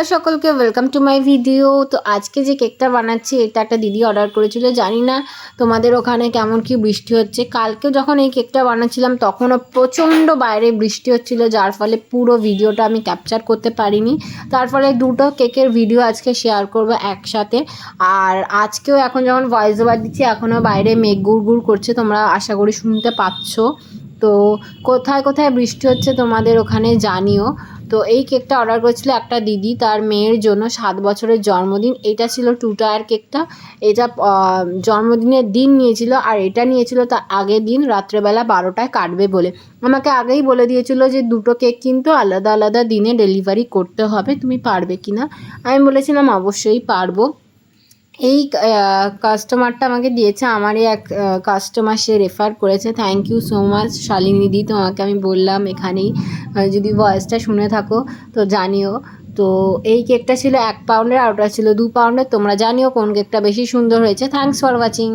Hello সকলকে, welcome to my video. তো আজকে যে কেকটা বানাচ্ছি এটা একটা দিদি অর্ডার করেছিল। জানি না তোমাদের ওখানে কেমন কি বৃষ্টি হচ্ছে। কালকে যখন এই কেকটা বানাচ্ছিলাম তখনও প্রচণ্ড বাইরে বৃষ্টি হচ্ছিল, যার ফলে পুরো ভিডিওটা আমি ক্যাপচার করতে পারিনি। তার ফলে দুটো কেকের ভিডিও আজকে শেয়ার করবো একসাথে। আর আজকেও এখন যখন ভয়েস ওভার দিচ্ছি এখনও বাইরে মেঘ গুড় করছে, তোমরা আশা করি শুনতে পাচ্ছ। তো কোথায় কোথায় বৃষ্টি হচ্ছে তোমাদের ওখানে জানিও। তো এই কেকটা অর্ডার করেছিল একটা দিদি তার মেয়ের জন্য, 7 বছরের জন্মদিন। এটা ছিল 2 টায়ার কেকটা। এটা জন্মদিনের দিন নিয়েছিল, আর এটা নিয়েছিল তার আগের দিন রাত্রেবেলা 12টায় কাটবে বলে। আমাকে আগেই বলে দিয়েছিল যে দুটো কেক কিন্তু আলাদা আলাদা দিনে ডেলিভারি করতে হবে, তুমি পারবে কি না। আমি বলেছিলাম অবশ্যই পারবো। এই কাস্টমারটা আমাকে দিয়েছে, আমারই এক কাস্টমার, সে রেফার করেছে। Thank you so much Shalini di, তোমাকে আমি বললাম এখানেই, যদি ভয়েসটা শুনে থাকো তো জানিও। তো এই কেকটা ছিল 1 পাউন্ডের আর ওটা ছিল 2 পাউন্ডের। তোমরা জানিও কোন কেকটা বেশি সুন্দর হয়েছে। Thanks for watching.